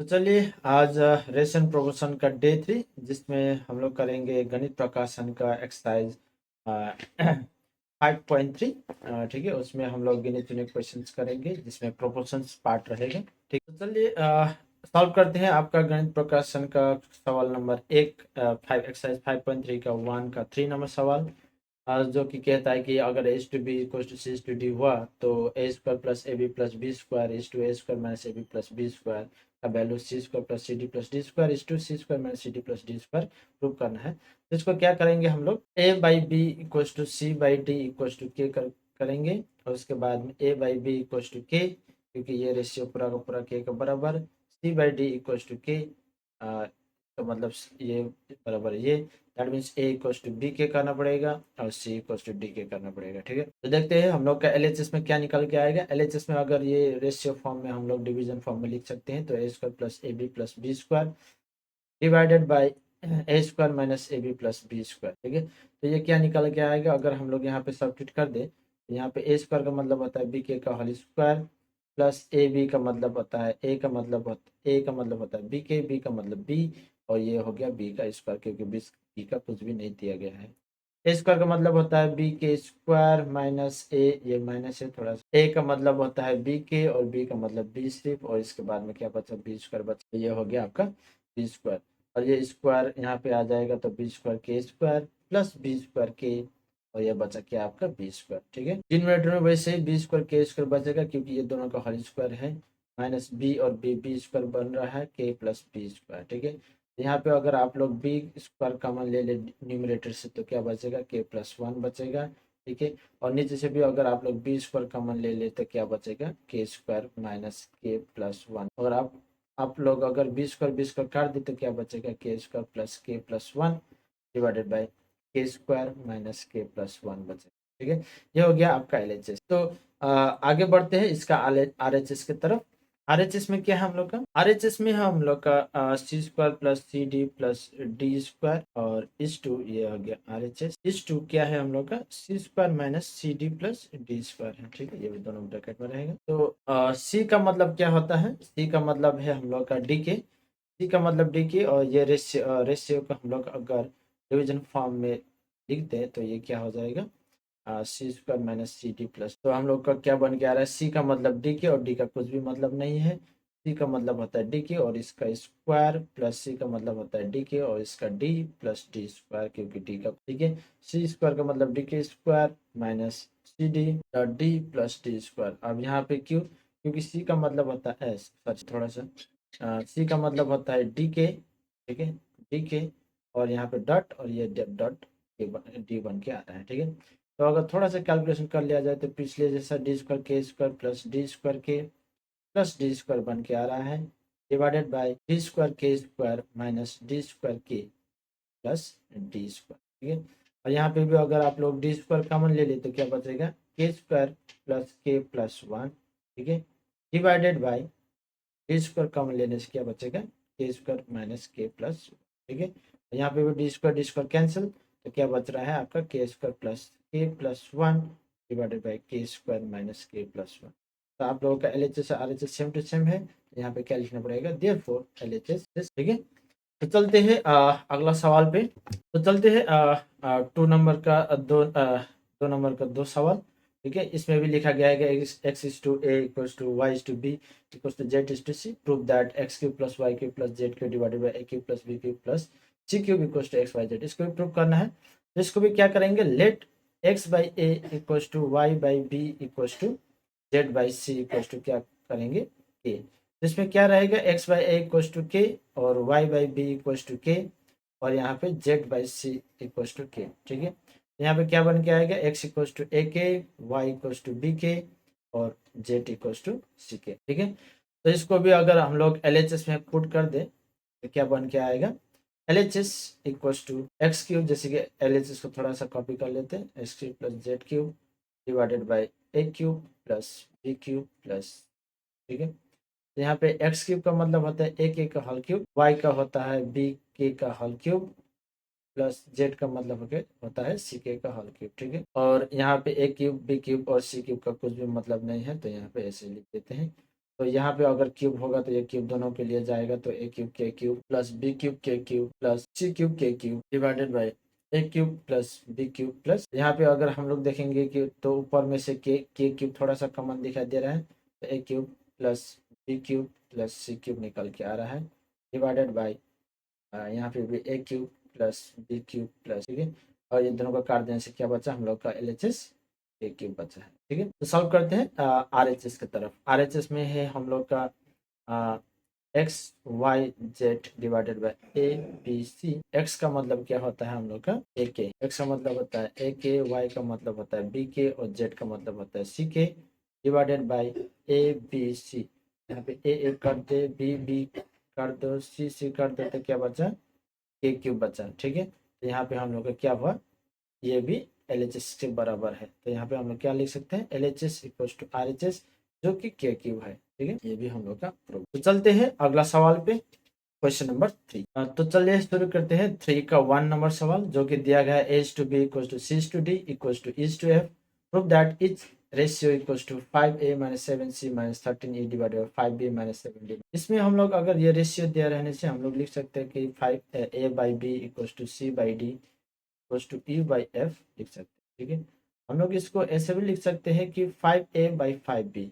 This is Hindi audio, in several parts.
चलिए आज रेशन प्रोपोर्शन का डे 3 जिसमें हम लोग करेंगे गणित प्रकाशन का एक्सरसाइज 5.3। ठीक है, उसमें हम लोग गिने चुने क्वेश्चंस करेंगे जिसमें प्रोपोर्शंस पार्ट रहेगा। ठीक, तो चलिए सॉल्व करते हैं आपका गणित प्रकाशन का सवाल नंबर 1, एक्सरसाइज 5.3 का 1 का 3 नंबर सवाल, जो कि कहता है कि अगर H to B equal to C to D हुआ तो A square plus A B plus B square is to A square minus A B plus B square का value C square plus C D plus D square is to C square minus C D plus D square prove करना है। तो इसको क्या करेंगे हम लोग, A by B equal to C by D equal to के करेंगे, और उसके बाद में ए बाई बी इक्वल टू के, क्योंकि ये रेशियो पूरा का पूरा के का बराबर, c by D equal to k, तो मतलब ये बराबर ये, that means a equals to b के करना पड़ेगा और सी इक्वल्स टू डी के करना पड़ेगा। ठीक है, तो देखते हैं हम लोग का एलएचएस में क्या निकल के आएगा। एलएचएस में अगर ये रेशियो फॉर्म में हम लोग डिवीजन फॉर्म में लिख सकते हैं तो A square plus A B plus B square divided by A square minus A B plus B square. ठीक है, तो ये क्या निकल के आएगा, अगर हम लोग यहाँ पे सब्स्टिट्यूट कर दे तो यहाँ पे ए स्क्वायर का मतलब होता है बी के का होल स्क्वायर प्लस ए बी का मतलब होता है ए का मतलब होता है बी का मतलब बी, और ये हो गया बी का स्क्वायर क्योंकि बी का कुछ भी नहीं दिया गया है। ए स्क्वायर का मतलब होता है बी के स्क्वायर माइनस ए, ये माइनस है थोड़ा सा, ए का मतलब होता है बी के और बी का मतलब बी सिर्फ, और इसके बाद में क्या बचा, बी स्क्वायर बचा, ये हो गया आपका बी स्क्वायर, और ये स्क्वायर यहाँ पे आ जाएगा तो बी स्क्वायर के स्क्वायर प्लस बी स्क्वायर के, और ये बचा क्या आपका बी स्क्वायर। ठीक है, डिनोमिनेटर में वैसे ही बी स्क्वायर के स्क्वायर बचेगा क्योंकि ये दोनों का होल स्क्वायर है, माइनस बी और बी स्क्वायर बन रहा है के प्लस बी स्क्वायर। ठीक है, यहाँ पे अगर आप लोग बी स्क्वायर कॉमन ले ले न्यूमरेटर से तो क्या बचेगा, के प्लस वन बचेगा। ठीक है, और नीचे से भी अगर आप लोग बी स्क्वायर कॉमन ले ले तो क्या बचेगा, के स्क्वायर माइनस के प्लस वन। और आप लोग अगर बी स्क्वायर काट दे तो क्या बचेगा, के प्लस वन डिवाइडेड बाई के स्क्वायर माइनस के प्लस वन बचेगा। ठीक है, ये हो गया आपका एलएचएस। तो आगे बढ़ते हैं इसका आरएचएस की तरफ। आरएचएस में क्या है हम लोग का, आरएचएस में हम लोग का सी स्क्वायर प्लस सी डी प्लस डी स्क्वायर, और इस टू ये हो गया आरएचएस। इस टू क्या है हम लोग का, सी स्क्वायर माइनस सी डी प्लस डी स्क्वायर है। ठीक है, ये भी दोनों ब्रैकेट में रहेगा। तो सी का मतलब क्या होता है, सी का मतलब है हम लोग का डी के, सी का मतलब डी के, और ये रेशियो का हम लोग अगर डिवीजन फॉर्म में लिखते हैं तो ये क्या हो जाएगा, सी स्क्वायर माइनस सी डी प्लस, तो हम लोग का क्या बन के आ रहा है, सी का मतलब डी के और डी का कुछ भी मतलब नहीं है, सी का मतलब होता है डी के और इसका स्क्वायर प्लस सी का मतलब होता है डी के और इसका डी प्लस डी स्क्वायर, क्योंकि डी का, ठीक है, सी स्क्वायर का मतलब डी के स्क्वायर माइनस सी d d plus D square. अब यहाँ पे क्यों, क्योंकि सी का मतलब होता है एस, सच थोड़ा सा, सी का मतलब होता है डी के, ठीक है, डी के, और यहाँ पे डॉट और ये डॉट डी बन के आता है। ठीक है, तो अगर थोड़ा सा कैलकुलेशन कर लिया जाए तो पिछले जैसा D square plus D square के प्लस डी स्क्वायर बन के आ रहा है, डिवाइडेड बाय डी स्क्वायर के स्क्वायर माइनस डी स्क्वायर के प्लस डी स्क्वायर। ठीक है, और यहाँ पे भी अगर आप लोग डी स्क्वायर कॉमन ले ले तो क्या बचेगा, के स्क्वायर प्लस के प्लस वन। ठीक है, divided by D square common लेने से क्या बचेगा, के स्क्वायर माइनस के प्लस। ठीक है, यहाँ पे भी डी स्क्वायर कैंसिल, तो क्या बच रहा है आपका के प्लस वन डिवाइडेड बाई के स्क्वायर माइनस के प्लस वन। तो आप लोगों का एलएचएस और आरएचएस सेम टू सेम है, तो यहाँ पे क्या लिखना पड़ेगा, देयरफॉर एलएचएस। ठीक है, तो चलते हैं अगला सवाल पे। तो चलते हैं 2 नंबर का दो नंबर का दो सवाल। ठीक है, इसमें भी लिखा गया है कि x is to a equals to y is to B equals to z is to c, prove that x cube plus y cube plus z cube divided by a cube plus B cube plus C cube equals to x y z. इसको भी प्रूव करना है, तो इसको भी क्या करेंगे, let x by a equals to Y by B equals to z by C equals to क्या करेंगे के। इसमें क्या रहेगा, x by a equals to के और y by B equals to के, और यहाँ पे z by C equals to k. ठीक है, यहाँ पे क्या बन के आएगा, एक्स इक्वल्स टू ए के, वाई इक्वल्स टू बी के और जेड इक्वल्स टू सी के। ठीक है, तो इसको भी अगर हम लोग एलएचएस में पुट कर दे तो क्या बन के आएगा, LHS equals to x cube, जैसे कि एलएचएस को थोड़ा सा कॉपी कर लेते हैं, x cube plus z cube divided by a cube plus B cube plus. ठीक है, तो यहाँ पे एक्स क्यूब का मतलब होता है ए के का होल क्यूब, वाई का होता है बी के का होल क्यूब प्लस जेड का मतलब होता है सी के का होल क्यूब। ठीक है, और यहाँ पे ए क्यूब बी क्यूब और सी क्यूब का कुछ भी मतलब नहीं है, तो यहाँ पे ऐसे लिख देते हैं, तो यहाँ पे अगर क्यूब होगा तो ये क्यूब दोनों के लिए जाएगा, तो ए cube k cube plus B cube k cube plus C cube k cube divided by a cube plus B cube plus, यहाँ पे अगर हम लोग देखेंगे कि तो ऊपर में से के क्यूब थोड़ा सा कॉमन दिखाई दे रहा है, तो ए cube plus B cube plus सी क्यूब निकल के आ रहा है डिवाइडेड बाई यहाँ पे भी A cube plus B cube plus, ठीक है। और ये दोनों का काट देने से क्या बचा हम लोग का L H S A cube बचा है, ठीक है। तो सॉल्व करते हैं आर एच एस की तरफ। आर एच एस में है हम लोग का x y z divided by a b c. X का मतलब क्या होता है हम लोग का ए के, एक्स का मतलब होता है ए के, वाई का मतलब होता है बी के और जेड का मतलब होता है c k divided by a b c. यहाँ पे ए कर दे, बी कर दो, सी कर दो, तो क्या बचा के क्यूब बचा, ठीक है। तो यहाँ पे हम लोग का क्या हुआ, ये भी एल एच एस के बराबर है, तो यहाँ पे हम लोग क्या लिख सकते हैं L H S equal to R H S जो कि के क्यूब है, ठीक है। ये भी हम लोग का प्रूफ। तो चलते हैं अगला सवाल पे, क्वेश्चन नंबर 3। तो चलिए शुरू करते हैं 3 का 1 नंबर सवाल, जो कि दिया गया है h to B equal to C to d equal to is to f, prove that each ratio equal to 5a minus 7c minus 13e divided by 5b minus 7d। इसमें हम लोग अगर ये रेशियो दिया रहने से हम लोग लिख सकते हैं कि 5a by B equal to C by D equal to e by f लिख सकते हैं, ठीक है। हम लोग इसको ऐसे भी लिख सकते हैं कि 5a बाई 5b,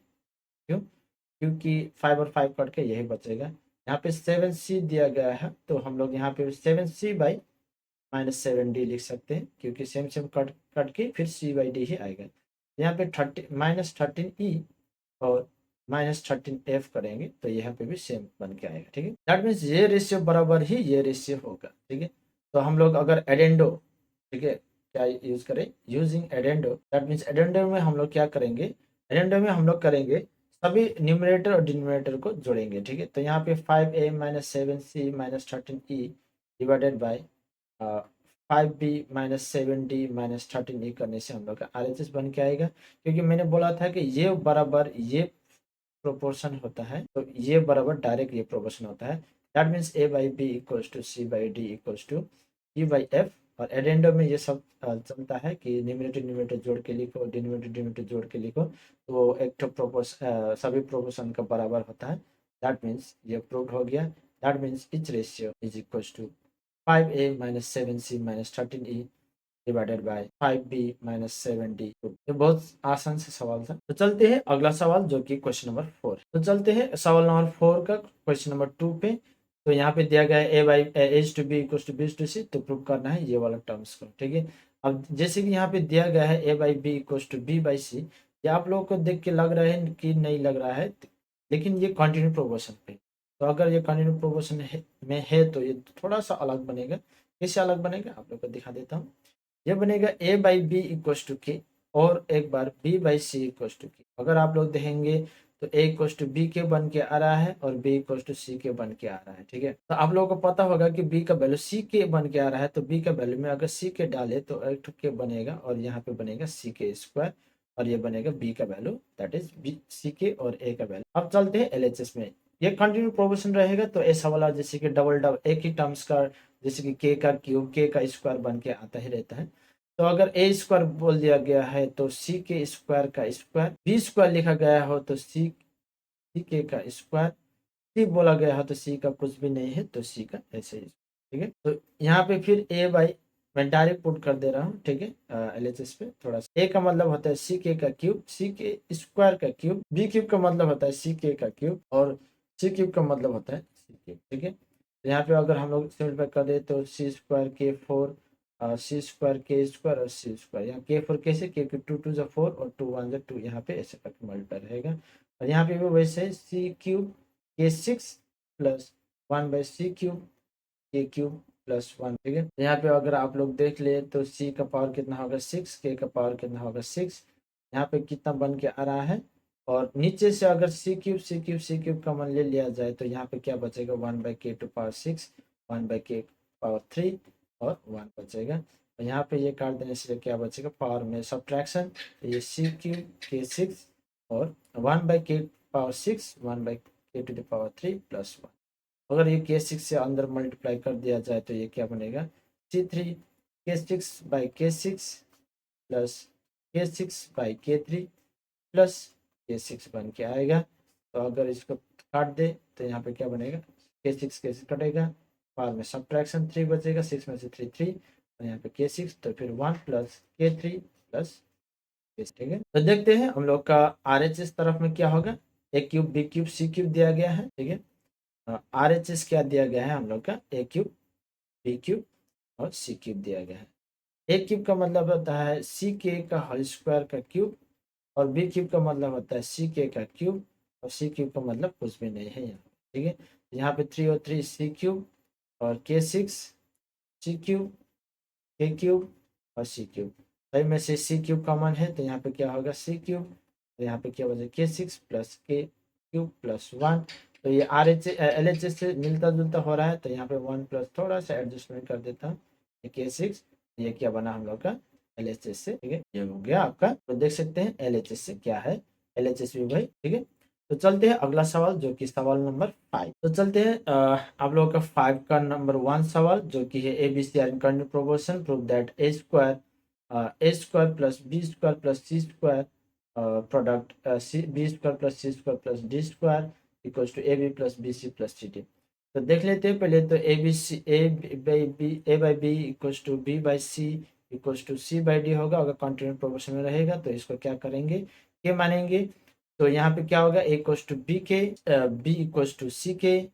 क्यों, क्योंकि 5 और 5 कट के यही बचेगा। यहाँ पे 7c दिया गया है, तो हम लोग यहाँ पे 7c बाई माइनस 7d लिख सकते हैं, क्योंकि सेम सेम कट कट के फिर c बाई डी ही आएगा। यहाँ पे 13 और -13f करेंगे तो यहाँ पे भी सेम बन के आएगा, ठीक है। दैट मीन्स ये रेशियो बराबर ही ये रेशियो होगा, ठीक है। तो हम लोग अगर एडेंडो, ठीक है, क्या यूज करें, यूजिंग एडेंडो, दैट मीन्स एडेंडो में हम लोग क्या करेंगे, एडेंडो में हम लोग करेंगे सभी न्यूमरेटर और डिनोमिनेटर को जोड़ेंगे, ठीक है। तो यहाँ पे 5a minus 7c minus 13e divided by 5b minus 7d minus 13e करने से हम लोग का आर एच एस बन के आएगा, क्योंकि मैंने बोला था कि ये बराबर ये प्रोपोर्शन होता है, तो ये बराबर डायरेक्ट ये प्रोपोर्शन होता है। That means a by B equals to C by d equals to e by f. और एडेंडो में ये सब चलता है कि न्यूमरेटर जोड़ के लिखो, डिनोमिनेटर जोड़ के लिखो, तो एक तो सभी प्रोपोर्शन का बराबर होता है। दैट मीन्स ये प्रूव हो गया। That means each ratio is equals to 5a minus 7c minus 13e divided by 5b minus 7d। ये बहुत आसान से सवाल था। तो चलते हैं अगला सवाल जो कि क्वेश्चन नंबर 4। तो चलते हैं सवाल नंबर 4 का क्वेश्चन नंबर 2 पे। तो यहाँ पे दिया गया है A by H to B equal to B to C, तो प्रूव करना है ये वाला टर्म्स को, ठीक है। अब जैसे कि यहाँ पे दिया गया है A by B equal to B by C, ये आप लोगों को देख के लग रहा है कि नहीं लग रहा है, लेकिन ये कंटिन्यू प्रोपोर्शन पे, तो अगर ये कंटिन्यू प्रोपोर्शन में है तो ये थोड़ा सा अलग बनेगा। कैसे अलग बनेगा आप लोग को दिखा देता हूँ। ये बनेगा A by B equal to के, और एक बार B by C equal to K. अगर आप लोग देखेंगे तो ए इक्व टू बी के बन के आ रहा है और बी इक्व टू सी के बन के आ रहा है, ठीक है। तो आप लोगों को पता होगा कि बी का वैल्यू सी के बन के आ रहा है, तो बी का वैल्यू में अगर सी के डाले तो एक के बनेगा और यहाँ पे बनेगा सी के स्क्वायर, और ये बनेगा बी का value, that is b c k और ए का वैल्यू। अब चलते हैं एल एच एस में। ये कंटिन्यू प्रोपोर्शन रहेगा, तो ऐसा वाला जैसे कि डबल एक ही टर्म्स का, जैसे कि के का क्यूब के का स्क्वायर बन के आता ही रहता है। तो अगर ए स्क्वायर बोल दिया गया है तो सी के स्क्वायर का स्क्वायर, बी स्क्वायर लिखा गया हो तो सी के का स्क्वायर, सी बोला गया है तो सी का कुछ भी नहीं है तो सी का ऐसे ही, ठीक है। तो यहाँ पे फिर ए बाई, मैं डायरेक्ट पुट कर दे रहा हूँ, ठीक है। एल एच एस पे थोड़ा सा, ए का मतलब होता है सी के का क्यूब, सी के स्क्वायर का क्यूब, बी क्यूब का मतलब होता है सी के का क्यूब, और सी क्यूब का मतलब होता है सी क्यूब, ठीक है। तो यहाँ पे अगर हम लोग सिंपलीफाई कर दे तो सी स्क्वायर के 4, सी स्क्वायर के स्क्वायर और सी स्क्वायर, यहाँ के 4 कैसे, के 2 2 4 और 2 1 2, यहाँ पे ऐसे करके मल्टीप्लाई रहेगा। और यहाँ पे भी वैसे सी क्यूब के 6 plus 1 by C cube k cube plus 1, ठीक है। यहाँ पे अगर आप लोग देख ले तो सी का पावर कितना होगा 6, के का पावर कितना होगा 6, यहाँ पे कितना बन के आ रहा है। और नीचे से अगर सी क्यूब का मान ले लिया जाए तो यहाँ पे क्या बचेगा 1 बाई के टू पावर 6, 1 बाई के पावर 3 और 1 बचेगा। और यहाँ पे ये काट देने से क्या बचेगा, पावर में सब्ट्रैक्शन, ये सी क्यूब के 6 और 1 बाई के पावर 6, 1 बाई के टू द पावर 3 प्लस 1। अगर ये के 6 से अंदर मल्टीप्लाई कर दिया जाए तो ये क्या बनेगा, C3 के 6 बाई के 6 प्लस के 6 बाई के 3 प्लस के 6 बन के आएगा। तो अगर इसको काट दे तो यहाँ पे क्या बनेगा, K6 K6 कटेगा, बाद में सब्ट्रैक्शन 3 बचेगा, 6 में से 3 3 और यहाँ पे K6, तो फिर 1 प्लस K3 प्लस, ठीक है। तो देखते हैं हम लोग का RHS तरफ में क्या होगा, ए cube B cube C cube दिया गया है, ठीक है। RHS क्या दिया गया है हम लोग का, ए क्यूब बी क्यूब और सी क्यूब दिया गया है। ए क्यूब का मतलब होता है सी के का होल स्क्वायर का क्यूब, और बी क्यूब का मतलब होता है सी के का क्यूब, और सी क्यूब का मतलब कुछ भी नहीं है यहाँ, ठीक है। यहाँ पे 3 और 3 सी क्यूब और K6 सी क्यूब के क्यूब और सी क्यूब, सही में से सी क्यूब कॉमन है तो यहाँ पे क्या होगा सी क्यूब, तो यहाँ पे क्या बचे K6 प्लस के क्यूब प्लस 1, तो ये LHS से मिलता जुलता हो रहा है, तो यहाँ पे 1 प्लस थोड़ा सा एडजस्टमेंट कर देता हूँ, ये K6, ये क्या बना हम लोग का LHS से, ठीक है। ये हो गया आपका, तो देख सकते हैं LHS से क्या है, LHS भी भाई, ठीक है। तो चलते हैं अगला सवाल जो कि सवाल नंबर 5। तो चलते हैं आप लोगों का 5 का नंबर 1 सवाल जो कि है ABC are in continue proportion, prove that A square plus B square plus C square product B square plus C square plus D square equals to A B plus B C plus C D. तो देख लेते हैं पहले, तो A by B equals to B by C equals to C by D होगा, अगर कंटिन्यू प्रोपोर्शन में रहेगा तो इसको क्या करेंगे, के मानेंगे। तो यहाँ पे क्या होगा, ए इक्वल्स टू बी के, B equals to C k,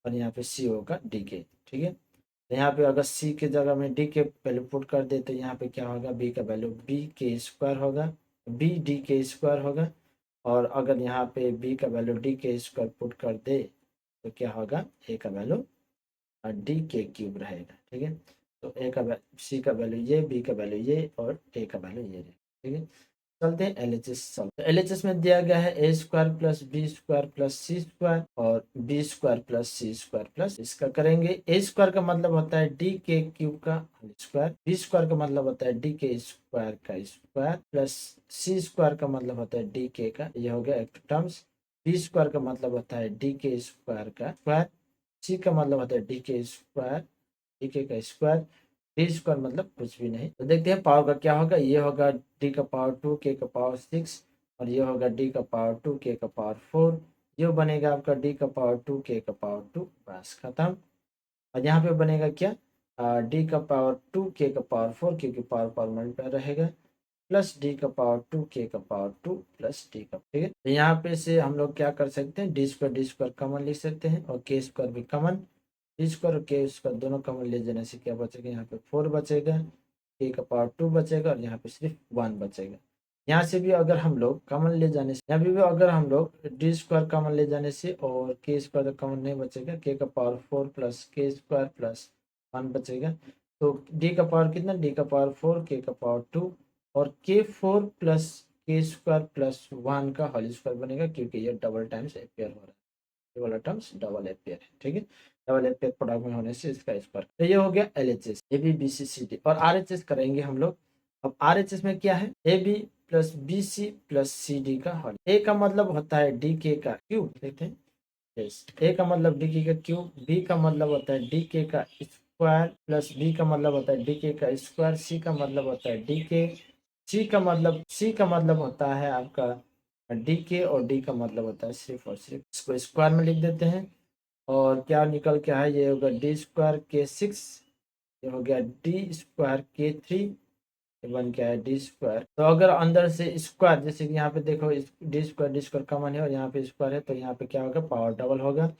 और यहाँ पे सी होगा डी के, ठीक है। तो यहाँ पे अगर सी के जगह में डी के वैल्यू पुट कर दे तो यहाँ पे क्या होगा, बी का वैल्यू बी के स्क्वायर होगा, बी डी के स्क्वायर होगा, और अगर यहाँ पे बी का वैल्यू डी के स्क्वायर पुट कर दे तो क्या होगा, ए का वैल्यू डी के क्यूब रहेगा, ठीक है। तो ए का सी का वैल्यू ये, बी का वैल्यू ये, और ए का वैल्यू ये रहेगा, ठीक है। चलते हैं LHS सॉल्व। तो LHS में दिया गया है A square plus B square plus C square और B square plus C square plus, इसका करेंगे। ए स्क्वायर का मतलब होता है डी के क्यूब का स्क्वायर, बी स्क्वायर का मतलब होता है डी के स्क्वायर का स्क्वायर प्लस सी स्क्वायर का मतलब होता है डी के का, ये हो गया एक टर्म्स। बी स्क्वायर का मतलब होता है डी के स्क्वायर का स्क्वायर, सी का मतलब होता है डी के स्क्वायर, डी के का स्क्वायर, डी स्क्वायर मतलब कुछ भी नहीं। तो देखते हैं पावर का क्या होगा, ये होगा डी का पावर 2 के का पावर 6, और ये होगा डी का पावर 2 के का पावर 4, ये बनेगा आपका डी का पावर 2 के का पावर 2, बस खत्म। और यहाँ पे बनेगा क्या, डी का पावर 2 के का पावर 4, क्योंकि पावर पावर मल्टीप्लाई रहेगा, प्लस डी का पावर 2 के का पावर 2 प्लस डी का, ठीक है। तो यहाँ पे से हम लोग क्या कर सकते हैं, डी स्क्वायर कॉमन लिख सकते हैं, और के स्क्वायर भी कॉमन, डी स्क्वायर और के स्क्वायर दोनों कॉमन ले जाने से क्या बचेगा, यहाँ पे 4 बचेगा, के का पावर 2 बचेगा, और यहाँ पे सिर्फ 1 बचेगा। यहाँ से भी अगर हम लोग कॉमन ले जाने से, यहाँ भी अगर हम लोग डी स्क्वायर कॉमन ले जाने से, और के स्क्वायर कॉमन नहीं बचेगा, के का power 4 plus k square plus 1 बचेगा। तो डी का पावर कितना, डी का पावर 4, के का पावर 2, और के 4 प्लस के स्क्वायर प्लस 1 का होल स्क्वायर बनेगा, क्योंकि ये डबल टाइम्स अपेयर हो रहा है, ये वाला टर्म्स डबल अपेयर है, ठीक है। डबल अपेयर प्रोडक्ट में होने से इसका स्क्वायर, तो ये हो गया LHS a b b c c d. और RHS करेंगे हम लोग। अब RHS में क्या है, a B plus B C plus C d का होल, ए का मतलब होता है डी के का क्यूब, देखते हैं, यस, ए का मतलब डी के का क्यूब, बी का मतलब होता है डी के का स्क्वायर प्लस बी का मतलब होता है डी के का स्क्वायर, सी का मतलब होता है डी के, सी का मतलब होता है आपका डी के, और डी का मतलब होता है सिर्फ और सिर्फ, इसको स्क्वायर में लिख देते हैं, और क्या निकल के है, ये होगा डी स्क्वायर के 6, ये हो गया डी स्क्वायर के 3, ये बन गया है डी स्क्वायर। तो अगर अंदर से स्क्वायर, जैसे कि यहाँ पे देखो डी स्क्वायर कॉमन है, और यहाँ पे स्क्वायर है, तो यहाँ पे क्या होगा, पावर डबल होगा।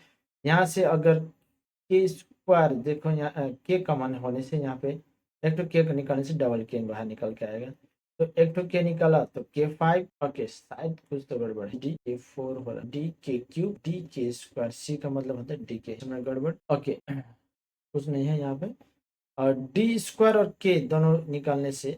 यहाँ से अगर के स्क्वायर देखो, यहाँ के कॉमन होने से यहाँ पे एक तो के निकालने से डबल के बाहर निकल के आएगा, तो एक तो के निकाला तो के 5, ओके शायद कुछ तो गड़बड़ है, डी के 4 हो रहा, डी के क्यूब डी के स्क्वायर, सी का मतलब होता है डी के, इसमें गड़बड़, ओके कुछ नहीं है यहाँ पे। और डी स्क्वायर और के दोनों निकालने से,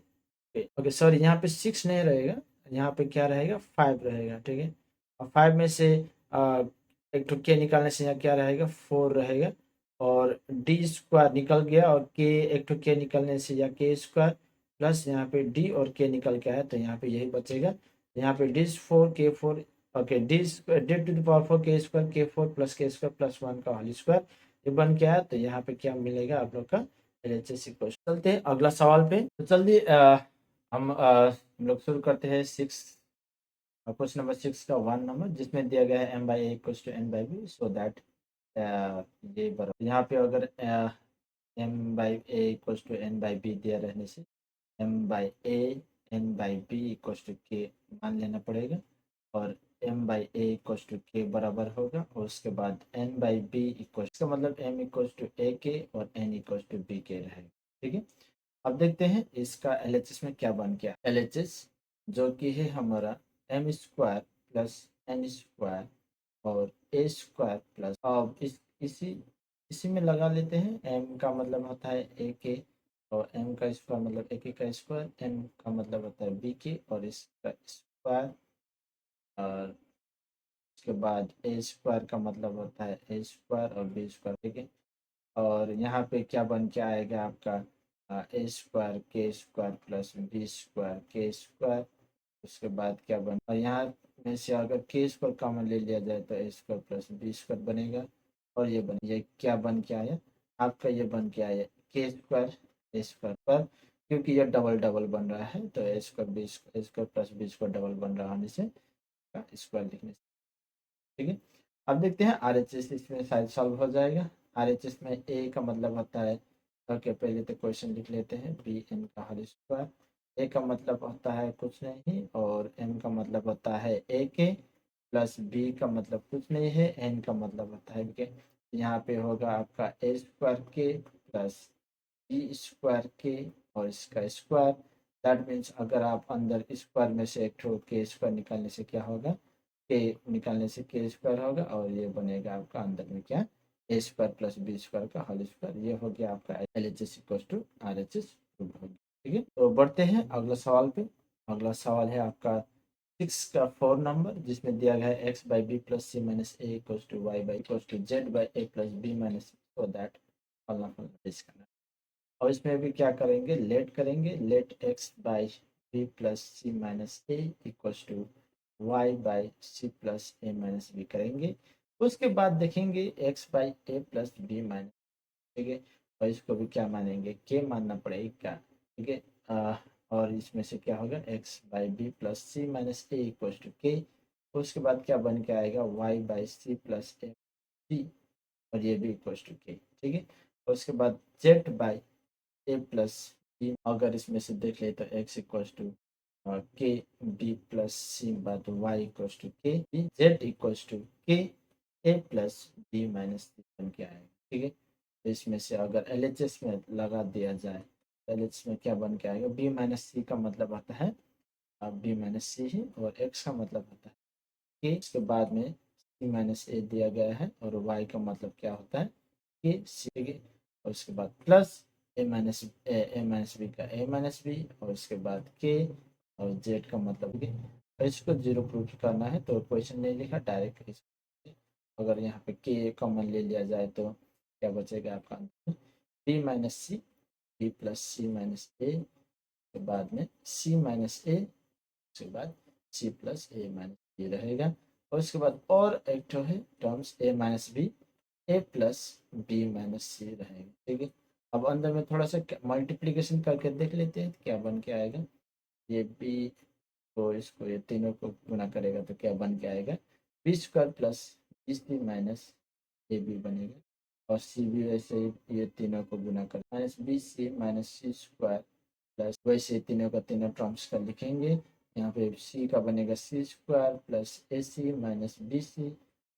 ओके सॉरी, यहाँ पे 6 नहीं रहेगा, यहाँ पे क्या रहेगा, 5 रहेगा, ठीक है। और 5 में से एक तो के निकालने से यहाँ क्या रहेगा, 4 रहेगा, और डी स्क्वायर निकल गया, और के एक तो के निकलने से या के स्क्वायर प्लस यहाँ पे डी और के निकल के आया, तो यहाँ पे यही बचेगा, यहाँ पे D 4 k 4, okay d to the power 4 k four plus k square plus 1 का होल स्क्वायर, ये बन के आया। तो यहाँ पे क्या मिलेगा आप लोग का LHS इक्वल। चलते हैं अगला सवाल पे। तो जल्दी हम लोग शुरू करते हैं 6 और क्वेश्चन नंबर 6 का 1 नंबर जिसमें दिया गया है m by a equal to n by b, so that ये बराबर यहाँ पे अगर m by a equal to n by b दिया रहने से m by a n by B equal to k मान लेना पड़ेगा, और m by a equal to k बराबर होगा, और उसके बाद एन बाई बी इक्वल, इसका मतलब एम इक्वल टू ए के और एन इक्वल टू बी के रहेगा। ठीक है, अब देखते हैं इसका एलएचएस में क्या बन गया। एलएचएस जो कि है हमारा m square plus n square और ए स्क्वायर प्लस, अब इसी इसी में लगा लेते हैं। एम का मतलब होता है ए के, और एम का स्क्वायर मतलब ए के का स्क्वायर, एन का मतलब होता है बी के और इसका स्क्वायर, और उसके बाद ए स्क्वायर का मतलब होता है ए स्क्वायर और बी स्क्वायर। ठीक है, और यहाँ पे क्या बन के आएगा आपका ए स्क्वायर के स्क्वायर प्लस बी स्क्वायर के स्क्वायर। उसके बाद क्या बन, और यहाँ में से अगर के स्क्वायर कॉमन ले लिया जाए तो A square plus B square बनेगा, और ये क्या बन के आया आपका, ये बन के आया के स्क्वायर ए स्क्वायर पर, क्योंकि ये डबल डबल बन रहा है तो A square B square plus B square double बन रहा होने से स्क्वायर लिखने से। ठीक है, अब देखते हैं आरएचएस, इसमें शायद सॉल्व हो जाएगा। आरएचएस में ए का मतलब होता है, ओके पहले तो क्वेश्चन लिख लेते हैं, बी एन का होल स्क्वायर। ए का मतलब होता है कुछ नहीं, और एन का मतलब होता है ए के, प्लस बी का मतलब कुछ नहीं है, एन का मतलब होता है के। यहाँ पे होगा आपका ए स्क्वायर के प्लस बी स्क्वायर के और इसका स्क्वायर। दैट मीन्स अगर आप अंदर स्क्वायर में से एक ठो के स्क्वायर निकालने से क्या होगा, के निकालने से के स्क्वायर होगा, और ये बनेगा आपका अंदर में क्या, a square plus B square का होल स्क्वायर। ये हो गया आपका L H S equal to R H S prove हो गया। ठीक है, तो बढ़ते हैं अगला सवाल पे। अगला सवाल है आपका 6 का 4 नंबर जिसमें दिया गया है x by B plus C minus a equal to Y by equal to z by A plus B minus so that फलना फलना इसका। और इसमें भी क्या करेंगे, लेट करेंगे, let x by B plus C minus a equals to Y by C plus A minus b करेंगे। उसके बाद देखेंगे x by A plus B minus, ठीक है, और इसको भी क्या मानेंगे, के मानना पड़ेगा। ठीक है, और इसमें से क्या होगा, x by B plus C minus a equals to k. उसके बाद क्या बन के आएगा, y by C plus A c, और ये भी इक्वल्स टू के। ठीक है, और उसके बाद z by A plus b, अगर इसमें से देख ले तो x equals to k b plus c बात y equals to k b, z equals to k a plus B minus c बन के आएगा। ठीक है, तो इसमें से अगर एल एच एस में लगा दिया जाए तो एल एच एस में क्या बन के आएगा, बी माइनस सी का मतलब आता है बी माइनस सी है, और एक्स का मतलब होता है के, इसके बाद में सी माइनस ए दिया गया है, और वाई का मतलब क्या होता है के सी, ठीक है, और उसके बाद प्लस ए माइनस बी का ए माइनस बी, और उसके बाद के, और जेड का मतलब के। और इसको जीरो प्रूफ करना है तो क्वेश्चन नहीं लिखा, डायरेक्ट अगर यहाँ पे के कॉमन ले लिया जाए तो क्या बचेगा आपका answer, B minus C B plus C minus A के बाद में सी माइनस ए, उसके बाद सी प्लस ए माइनस बी रहेगा, और उसके बाद और एक तो है terms A minus B A plus B minus C रहेगा। ठीक है, अब अंदर में थोड़ा सा मल्टीप्लीकेशन करके देख लेते हैं क्या बन के आएगा। ये बी को इसको ये तीनों को गुना करेगा तो क्या बन के आएगा, b square plus B C minus ए बी बनेगा, और सी भी वैसे ही ये तीनों को गुना कर माइनस बी सी माइनस सी स्क्वायर प्लस, वैसे तीनों का तीनों टर्म्स का लिखेंगे। यहाँ पे सी का बनेगा सी स्क्वायर प्लस ए सी माइनस बी सी,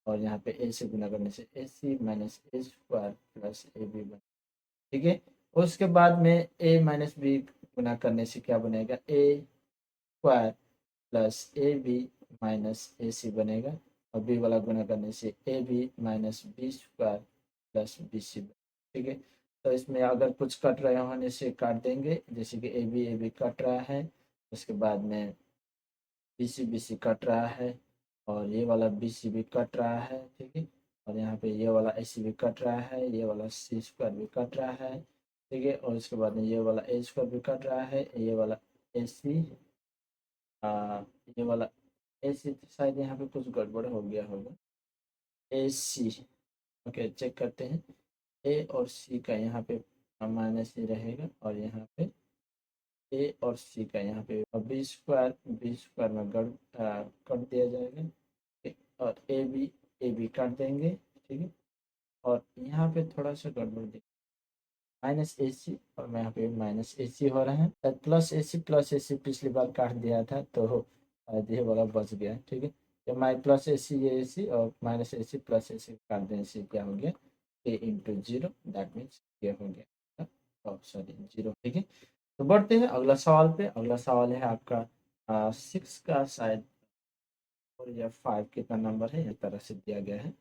और यहाँ पे ए से गुना करने से A C minus A square plus A B बन। ठीक है, उसके बाद में ए माइनस बी गुना करने से क्या बनेगा, A square plus A B minus A C बनेगा, और बी वाला गुना करने से A B minus B square plus B C. ठीक है, तो इसमें अगर कुछ कट रहे होने से काट देंगे, जैसे कि ए बी कट रहा है, उसके बाद में बी सी कट रहा है, और ये वाला बी सी भी कट रहा है। ठीक है, और यहाँ पे ये वाला ए सी भी कट रहा है, ये वाला सी स्क्वायर भी कट रहा है। ठीक है, और उसके बाद में ये वाला ए स्क्वायर भी कट रहा है, ये वाला ए सी, ये वाला ए सी शायद यहाँ पे कुछ गड़बड़ हो गया होगा, ए सी, ओके चेक करते हैं। ए और सी का यहाँ पे माइनस ही रहेगा, और यहाँ पे ए और सी का यहाँ पे बी स्क्वायर में कट दिया जाएगा, ठीक, और ए बी काट देंगे, ठीक है। और यहाँ पे थोड़ा सा गड़बड़ दिख, माइनस ए सी और मैं यहाँ पे माइनस ए सी हो रहा है, प्लस ए सी पिछली बार काट दिया था तो ये वाला बच गया, ठीक है। तो माई प्लस ए सी, ये ए सी और माइनस ए सी प्लस ए सी काट देने से क्या हो गया, ए इंटू जीरो, दैट मीन्स ये हो गया, सॉरी जीरो, ठीक है। तो बढ़ते हैं अगला सवाल पे। अगला सवाल है आपका 6 का शायद 4 या 5 कितना नंबर है, इस तरह से दिया गया है।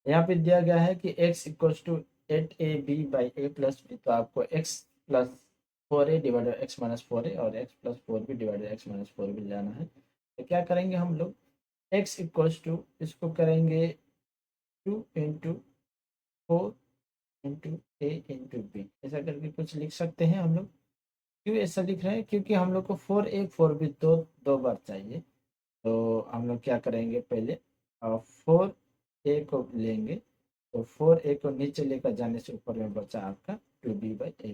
यहाँ पे दिया गया है कि x equals to 8ab by A plus b, तो आपको x plus 4a divided x minus 4a और x plus 4b divided x minus 4b जाना है। तो क्या करेंगे हम लोग, x इक्वल्स टू इसको करेंगे 2 इंटू 4 इंटू ए इंटू बी, ऐसा करके कुछ लिख सकते हैं हम लोग। क्यों ऐसा लिख रहे हैं, क्योंकि हम लोग को 4a 4b दो दो बार चाहिए। तो हम लोग क्या करेंगे, पहले 4a को लेंगे, तो 4a को नीचे लेकर जाने से ऊपर में बचा आपका 2b बाई ए,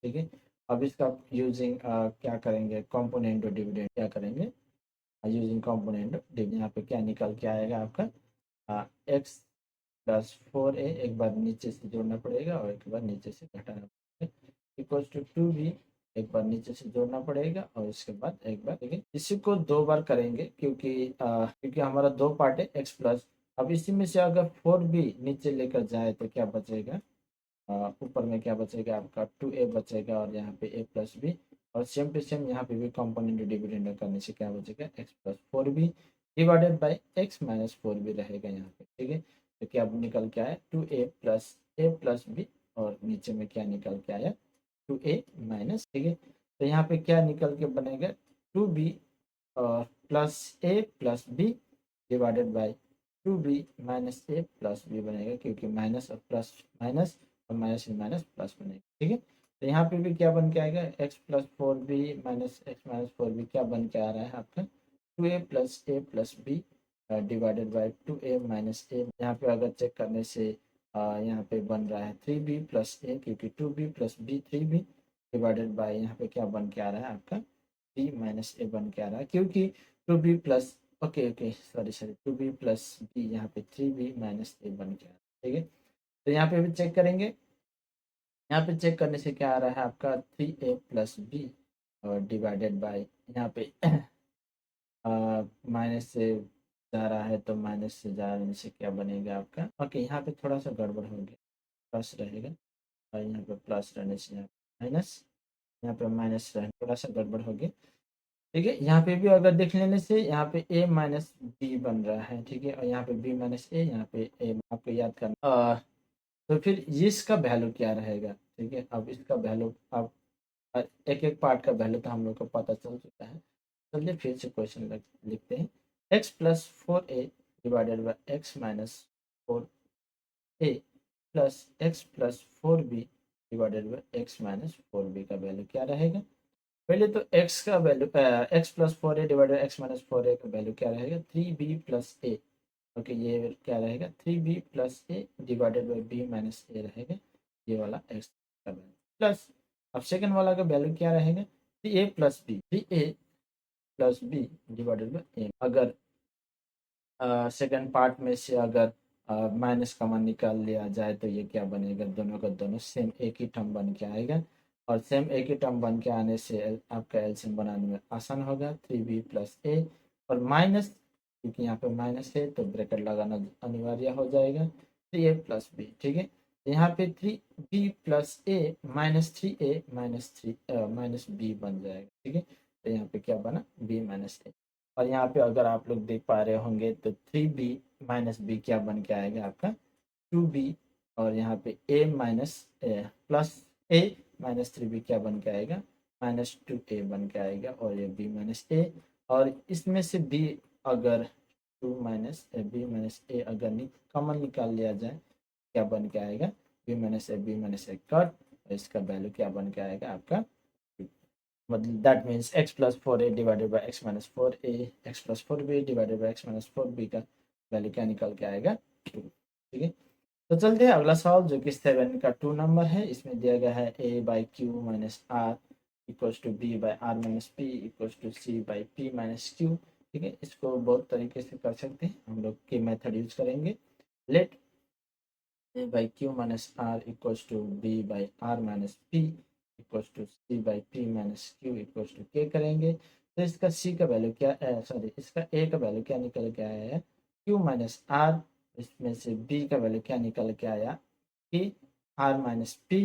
ठीक है। अब इसका यूजिंग क्या करेंगे, कंपोनेंट और डिविडेंड क्या करेंगे, यूजिंग कंपोनेंट डिविडेंड, यहाँ पे क्या निकल के आएगा आपका एक्स प्लस 4a, एक बार नीचे से जोड़ना पड़ेगा और एक बार नीचे से घटाना पड़ेगा, इक्वल्स टू 2b, एक बार नीचे से जोड़ना पड़ेगा और इसके बाद एक बार, ठीक है। इसी को दो बार करेंगे क्योंकि हमारा दो पार्ट है x प्लस। अब इसी में से अगर 4b नीचे लेकर जाए तो क्या बचेगा, ऊपर में क्या बचेगा आपका 2a बचेगा और यहाँ पे a प्लस बी, और सेम टू सेम यहाँ पे भी कंपोनेंट डिविडेंड करने से क्या बचेगा, x plus 4b divided by x minus 4b रहेगा यहाँ पे, ठीक है। तो क्या निकल के आया 2a प्लस बी, और नीचे में क्या निकल के आया 2a माइनस, ठीक है। तो यहाँ पे क्या निकल के बनेगा 2b और plus a plus B divided by 2b minus A plus b बनेगा, क्योंकि माइनस और प्लस माइनस और माइनस माइनस प्लस बनेगा, ठीक है। तो यहाँ पे भी क्या बन के आएगा, X plus 4b minus X minus 4b क्या बन के आ रहा है आपका 2a plus B divided by 2a minus A. यहाँ पे अगर चेक करने से यहाँ पे बन रहा है 3b प्लस ए, क्योंकि 2b plus B 3b divided by यहाँ पे क्या बन के आ रहा है आपका b माइनस ए बन के आ रहा है, क्योंकि 2b plus okay sorry 2b plus b यहाँ पे 3b माइनस ए बन के आ रहा है, ठीक है। तो यहाँ पे भी चेक करेंगे, यहाँ पे चेक करने से क्या आ रहा है आपका 3a प्लस बी और डिवाइडेड बाई यहाँ पे माइनस से जा रहा है, तो माइनस से जाने से क्या बनेगा आपका, ओके यहाँ पे थोड़ा सा गड़बड़ हो गया, प्लस रहेगा और यहाँ पे प्लस रहने से यहाँ माइनस, यहाँ पे माइनस रहने थोड़ा सा गड़बड़ हो गया, ठीक है। यहाँ पे भी अगर देख लेने से यहाँ पे a माइनस बी बन रहा है, ठीक है, और यहाँ पे b माइनस ए, यहाँ पे a आपको याद करना तो फिर इसका वैल्यू क्या रहेगा, ठीक है। अब इसका वैल्यू अब एक एक पार्ट का वैल्यू तो हम लोग को पता चल चुका है। चलिए फिर से क्वेश्चन लिखते हैं, x plus 4a divided by x minus 4a plus X plus 4b divided by x minus 4b का वैल्यू क्या रहेगा। पहले तो x का value x plus 4a divided x minus 4a का वैल्यू क्या रहेगा 3b प्लस ए, ओके ये क्या रहेगा 3b plus A divided by b minus A रहेगा, ये वाला x का वैल्यू प्लस। अब सेकंड वाला का वैल्यू क्या रहेगा 3a plus B, 3a plus B divided by A. अगर सेकंड पार्ट में से अगर माइनस कॉमन निकाल लिया जाए तो ये क्या बनेगा, दोनों का दोनों सेम एक ही टर्म बन के आएगा, और सेम एक ही टर्म बन के आने से आपका एलसीएम बनाने में आसान होगा 3b प्लस ए, और माइनस क्योंकि यहाँ पे माइनस है तो ब्रैकेट लगाना अनिवार्य हो जाएगा 3a प्लस बी, ठीक है। तो यहाँ पे 3b प्लस ए माइनस 3a माइनस बी बन जाएगा, ठीक है। तो यहाँ पे क्या बना b माइनस ए, और यहाँ पे अगर आप लोग देख पा रहे होंगे तो 3b माइनस बी क्या बन के आएगा आपका 2b, और यहाँ पे a minus plus a minus 3b क्या बन के आएगा माइनस 2a बन के आएगा, और ये b माइनस a, और इसमें से b अगर 2 माइनस b माइनस a अगर कॉमन निकाल लिया जाए क्या बन के आएगा b माइनस a कट, और इसका वैल्यू क्या बन के आएगा आपका, मतलब that means x plus 4a divided by x minus 4a, x plus 4b divided by x minus 4b का वैल्यू क्या निकल के आएगा 2, ठीक है। तो चलते हैं अगला सवाल जो कि 7 का 2 नंबर है। इसमें दिया गया है a by q minus r equals to B by r minus p equals to C by p minus q. ठीक है, इसको बहुत तरीके से कर सकते हैं, हम लोग के मेथड यूज करेंगे। Let a by q minus r equals to b by r minus p equals to c by p minus q equals to k करेंगे। तो इसका c का वैल्यू क्या सॉरी इसका a का वैल्यू क्या निकल के आया है q माइनस r, इसमें से b का वैल्यू क्या निकल के आया k r minus p,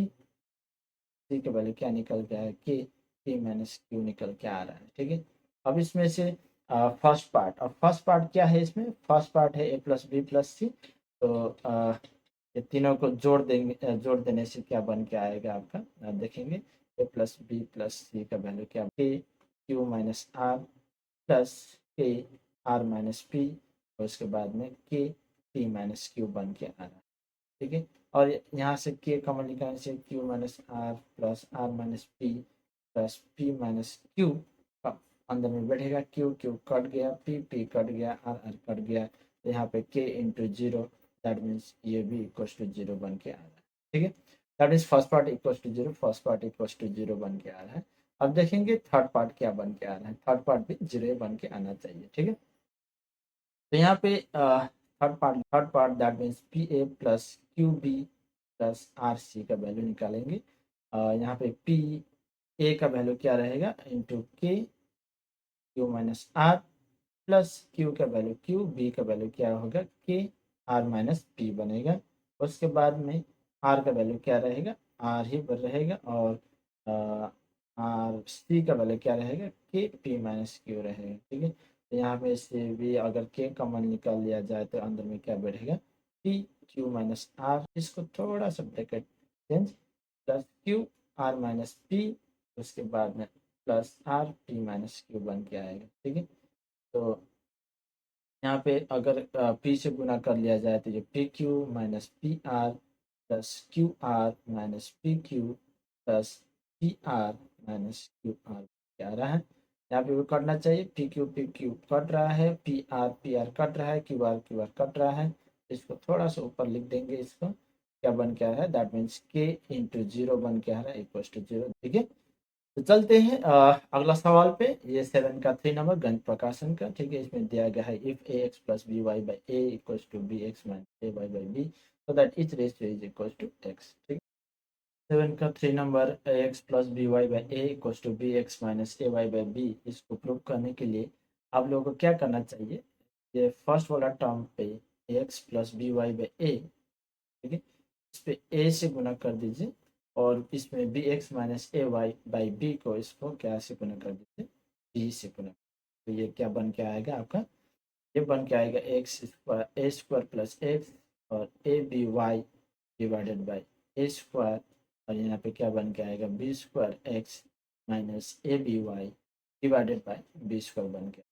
c का वैल्यू क्या निकल के आया k माइनस q निकल के आ रहा है। ठीक है, अब इसमें से फर्स्ट पार्ट, अब फर्स्ट पार्ट क्या है, इसमें फर्स्ट पार्ट है a प्लस बी प्लस सी। तो ये तीनों को जोड़ देंगे, जोड़ देने से क्या बन के आएगा आपका, आप देखेंगे ए प्लस बी प्लस सी का वैल्यू क्या के क्यू माइनस आर प्लस के आर माइनस पी, और उसके बाद में के पी माइनस क्यू बन के आ रहा है। ठीक है, और यहाँ से के कॉमन निकालने से q minus r plus r minus plus p minus q अंदर में बैठेगा, क्यू क्यू कट गया, पी कट गया, आर आर कट गया, तो यहाँ पे के इंटू जीरो, दैट मीन्स ये भी इक्वल्स टू जीरो बन के आ रहा है। ठीक है, that means first part equals to zero, first part equals to zero बन के आ रहा है। अब देखेंगे थर्ड पार्ट क्या बन के आ रहा है, थर्ड पार्ट भी जीरो बन के आना चाहिए। ठीक है, तो यहाँ पे third part that means p a plus q b plus r c का वैल्यू निकालेंगे। यहाँ पे पी ए का वैल्यू क्या रहेगा इंटू के q minus r plus q का वैल्यू क्यू, बी का वैल्यू क्या होगा के आर माइनस पी बनेगा। उसके बाद में आर का वैल्यू क्या रहेगा आर ही पर रहेगा, और आर सी का वैल्यू क्या रहेगा के पी माइनस क्यू रहेगा। ठीक है, तो यहाँ पे से भी अगर के कॉमन निकाल लिया जाए तो अंदर में क्या बैठेगा पी क्यू माइनस आर, इसको थोड़ा सा bracket change, plus Q R minus P, उसके बाद में plus R P minus Q बन के आएगा। ठीक है, तो यहाँ पे अगर पी से गुना कर लिया जाए तो ये P Q minus P R plus Q R minus P Q plus P R minus Q R क्या आ रहा है, यहाँ पे भी कटना चाहिए, पी क्यू कट रहा है, पी आर कट रहा है, क्यू आर कट रहा है। इसको थोड़ा सा ऊपर लिख देंगे, इसको क्या बन के आ रहा है दैट मीन्स के इंटू जीरो बन के आ रहा है इक्वल टू जीरो। ठीक है, तो चलते हैं अगला सवाल पे, ये 7 का 3 नंबर गणित प्रकाशन का। ठीक है, इसमें दिया गया है if a x plus B Y by a equals to b x minus a y by b so that each ratio is equals to x. ठीक है, 7 का 3 number a x plus B Y by a equals to b x minus a y by b, इसको प्रूव करने के लिए आप लोगों को क्या करना चाहिए, ये फर्स्ट वाला टर्म पे A x plus B Y by A, ठीक है, इस पे ए से गुना कर दीजिए, और इसमें b x minus a y by b को इसको क्या से गुना कर दीजिए बी से गुना, तो ये क्या बन के आएगा आपका, ये बन के आएगा x square a square plus x और a B Y divided by A square, और यहाँ पे क्या बन के आएगा b square x minus A B Y divided by b square बन के।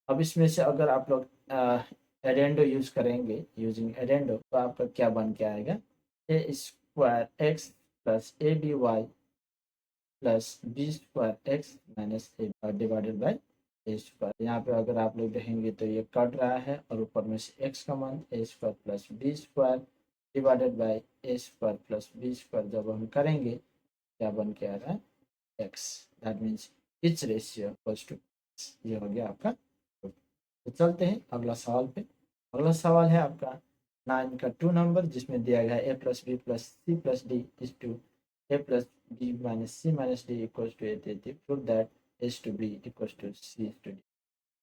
अब इसमें से अगर आप लोग एडेंडो यूज करेंगे, यूजिंग एडेंडो, तो आपका क्या बन के आएगा A square X plus A B Y plus B square x minus A divided by A square. यहाँ पे अगर आप लोग देखेंगे तो ये कट रहा है, और ऊपर में से एक्स का मान A square plus B square divided by A square plus B square जब हम करेंगे क्या बन के आ रहा है X, that means each ratio equals to, ये हो गया आपका। तो चलते हैं अगला सवाल पे। अगला सवाल है आपका 9 का 2 नंबर, जिसमें दिया गया है A plus B plus C plus D is to A plus B minus C minus D equals to A देती prove that S to B equals to C to D.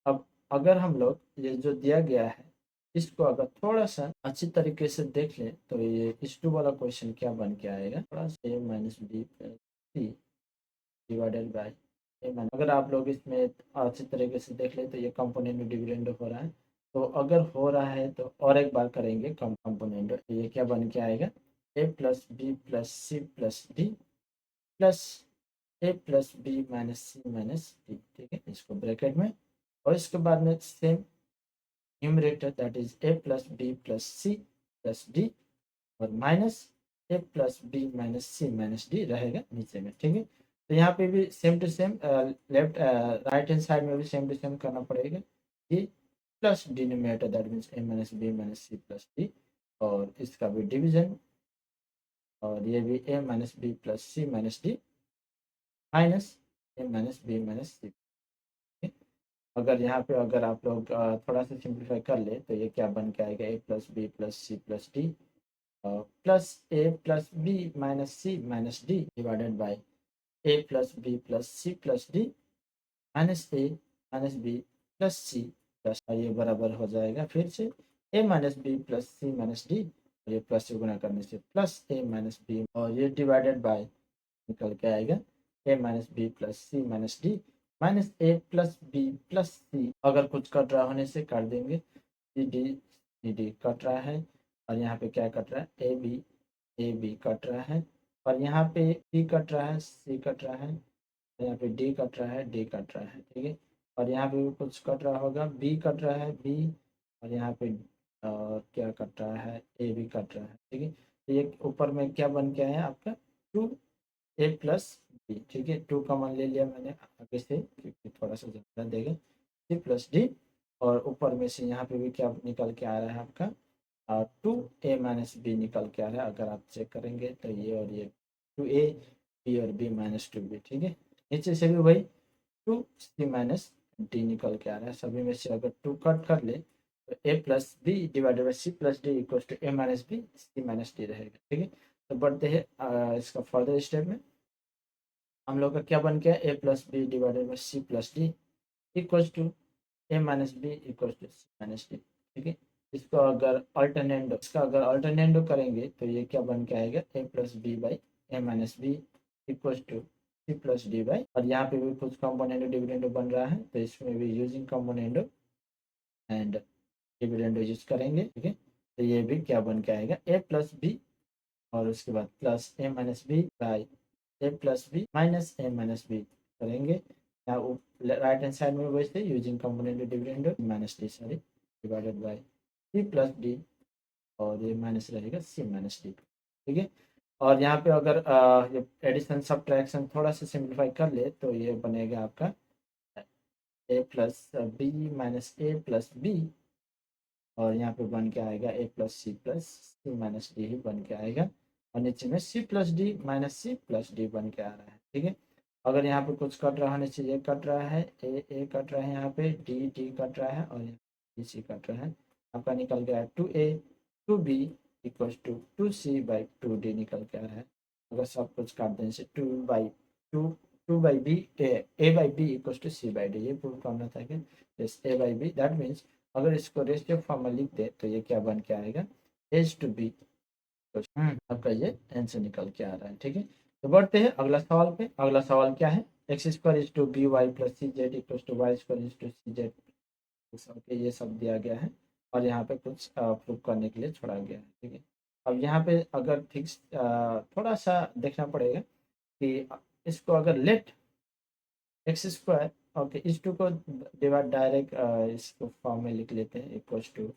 अब अगर हम लोग ये जो दिया गया है इसको अगर थोड़ा सा अच्छी तरीके से देख लें तो ये इस टू वाला क्वेश्चन क्या बन के आएगा, थोड़ा सा A minus B plus C divided by A minus, अगर आप लोग इसमें अच्छी तरीके से देख ले तो ये कंपोनेंट डिविडेंड हो रहा है, तो अगर हो रहा है तो और एक बार करेंगे कंपोनेंट, तो ये क्या बन के आएगा ए plus B plus C plus D plus A plus B minus C minus D. ठीक है, इसको ब्रैकेट में, और इसके बाद में same numerator that is A plus B plus C plus D और माइनस ए plus B minus C minus D रहेगा नीचे में। ठीक है, तो यहाँ पे भी same to same left right hand side में भी सेम टू सेम करना पड़ेगा, d plus denominator that means a minus b minus c plus D, और इसका भी डिवीजन, और ये भी a minus B plus C minus d minus A minus b minus c. अगर यहाँ पे अगर आप लोग थोड़ा सा सिंप्लीफाई कर ले तो ये क्या बन के आएगा, ए plus B plus C plus D plus A plus B minus C minus D divided by A plus B plus C plus D minus A minus B plus C plus, ये बराबर हो जाएगा फिर से A minus B plus C minus D, ये प्लस से गुना करने से प्लस ए माइनस बी, और ये डिवाइडेड बाय निकल के आएगा ए माइनस बी प्लस सी माइनस डी माइनस ए प्लस बी प्लस सी। अगर कुछ कट रहा होने से काट देंगे, सी डी कट रहा है, और यहाँ पे क्या कट रहा है, ए बी कट रहा है, और यहाँ पे सी कट रहा है, सी कट रहा है, यहाँ पे डी कट रहा है, डी कट रहा है, ठीक है। और यहाँ पे भी कुछ कट रहा होगा, बी कट रहा है, बी, और यहाँ पे क्या कट रहा है, ए भी कट रहा है, ठीक है। तो ये ऊपर में क्या बन के आया आपका, टू ए प्लस बी, ठीक है। टू कॉमन ले लिया मैंने आगे से क्योंकि थोड़ा सा ज़्यादा देगा, सी प्लस डी, और ऊपर में से यहाँ पे भी क्या निकल के आ रहा है आपका, टू ए माइनस बी निकल के आ रहा है। अगर आप चेक करेंगे तो ये और ये टू ए बी और बी माइनस टू बी, ठीक है। नीचे से भी वही टू सी माइनस डी निकल के आ रहा है। सभी में से अगर टू कट कर ले तो A plus B divided by C plus D equal to A minus B C minus D रहेगा, ठीक है। तो बढ़ते हैं इसका फर्दर स्टेप में। हम लोग का क्या बन गया, A plus B divided by C plus D equal to A minus B equal to C minus D, ठीक है। इसका अगर अल्टरनेंडो करेंगे तो ये क्या बन के आएगा, ए plus B by A minus B equal to C plus D by, और यहाँ पे भी कुछ कंपोनेंडो डिविडेंडो बन रहा है तो इसमें भी using componendo and dividendo use करेंगे, ठीक है। तो ये भी क्या बन के आएगा, ए प्लस बी और उसके बाद plus A minus b by A plus B minus A minus b करेंगे। यहाँ राइट हैंड साइड में वैसे using component dividendo minus d sorry divided by C plus D, और ये माइनस रहेगा सी माइनस डी, ठीक है। और यहाँ पे अगर ये एडिशन सब्ट्रैक्शन थोड़ा सा सिंप्लीफाई कर ले तो ये बनेगा आपका ए प्लस बी माइनस ए प्लस बी, और यहाँ पे बन के आएगा ए प्लस सी माइनस डी ही बन के आएगा, और नीचे में c plus D minus c plus d बन के आ रहा है, ठीक है। अगर यहाँ पे कुछ कट रहा होने से ये कट रहा है, ए कट रहा है, यहाँ पे डी कट रहा है, और यहाँ डी सी कट रहा है। आपका निकल गया two a two B equal to two C by two d निकल के आ रहा है। अगर सब कुछ काट देने से two by b a by B equal to C by d, ये प्रूव करना था कि a by b, that means अगर इसको रेशियो फॉर्म में लिख दे तो ये क्या बन के आएगा, एच टू बी, आपका ये आंसर निकल के आ रहा है, ठीक है। तो बढ़ते हैं अगला सवाल पे। अगला सवाल क्या है, x square is to b Y plus C z equal to y square is to c z, ये सब दिया गया है, और यहाँ पे कुछ प्रूव करने के लिए छोड़ा गया है, ठीक है। अब यहाँ पे अगर ठीक थोड़ा सा देखना पड़ेगा कि इसको अगर लेट एक्स स्क्वायर, ओके, इस टू को डिवाइड डायरेक्ट इसको फॉर्म में लिख लेते हैं, equal to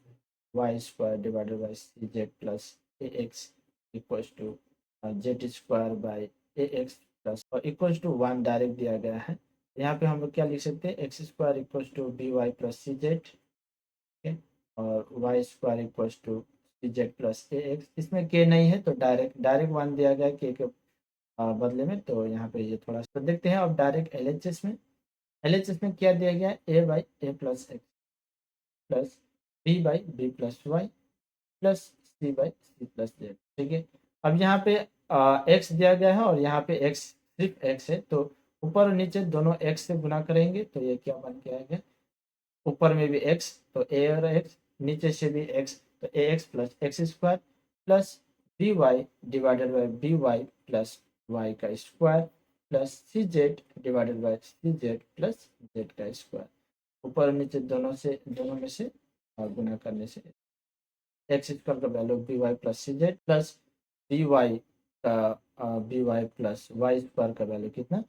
y square divided by C Z plus a x equal to z square by a x plus, और इक्वल टू वन डायरेक्ट दिया गया है। यहाँ पे हम लोग क्या लिख सकते हैं, x square equal to b Y plus C z, ठीक है, और y square equal to c Z plus a x. इसमें के नहीं है तो डायरेक्ट वन दिया गया के बदले में, तो यहाँ पे ये थोड़ा सा देखते हैं। अब डायरेक्ट एलएचएस में क्या दिया गया, A by A plus X plus B by B plus Y plus C by C plus Z, ठीक है। अब यहाँ पे एक्स दिया गया है और यहाँ पे एक्स सिर्फ एक्स है, तो ऊपर और नीचे दोनों एक्स से गुना करेंगे तो ये क्या बन के आएगा, ऊपर में भी एक्स तो ए और एक्स, नीचे से भी एक्स तो A x plus X square plus B Y divided by B Y plus Y का square plus C Z divided by C Z plus Z का स्क्वायर। ऊपर और नीचे दोनों में से गुना करने से एक्स स्क्वायर का वैल्यू बी वाई प्लस सी जेड प्लस बी वाई का B Y plus Y square का वैल्यू कितना,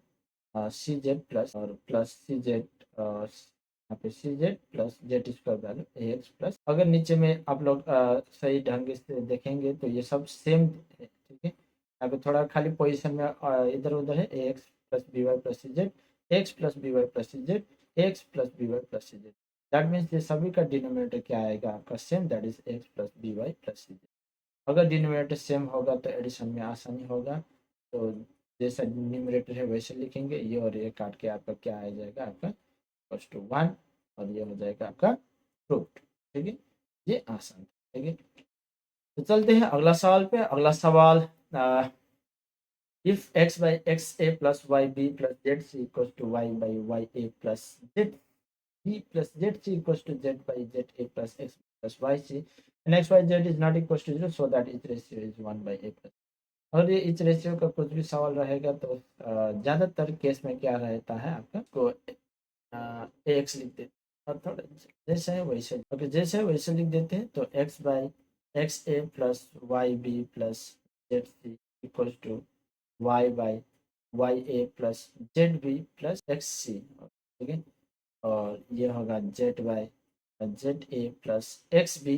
सी जेड प्लस और प्लस सी जेड, यहाँ पे सी Z plus Z square value A x plus. अगर नीचे में आप लोग सही ढंग से देखेंगे तो ये सब सेम है, ठीक है। यहाँ पे थोड़ा खाली पोजीशन में इधर उधर है, A x plus B Y plus C Z, X plus B Y plus C Z, X plus B Y plus C Z. That means ये सभी का डिनोमिनेटर क्या आएगा आपका same, that is X plus B Y plus C Z. अगर डिनोमिनेटर सेम होगा तो एडिशन में आसानी होगा, तो जैसा न्यूमरेटर है वैसे लिखेंगे, ये और ये काट के आपका क्या आ जाएगा, आपका इक्वल्स टू 1 और ये हो जाएगा आपका रूट। ठीक है, ये आसान है। ठीक है, तो चलते हैं अगला सवाल पे। अगला सवाल, if x by xa plus yb plus zc equals to y by ya plus zb plus zc equals to z by za plus x plus yc and xyz is not equals to 0, so that each ratio is 1 by a plus। और ये इस रेशियो का कुछ भी सवाल रहेगा तो ज़्यादातर केस में क्या रहता है, आपका को एक्स लिख देते हैं और थोड़ा जैसे है वैसे, ओके जैसे है वैसे लिख देते हैं। तो X by X A plus Y B plus Z C equals to Y by Y A plus Z B plus X C. ठीक है, और ये होगा Z by Z A plus X B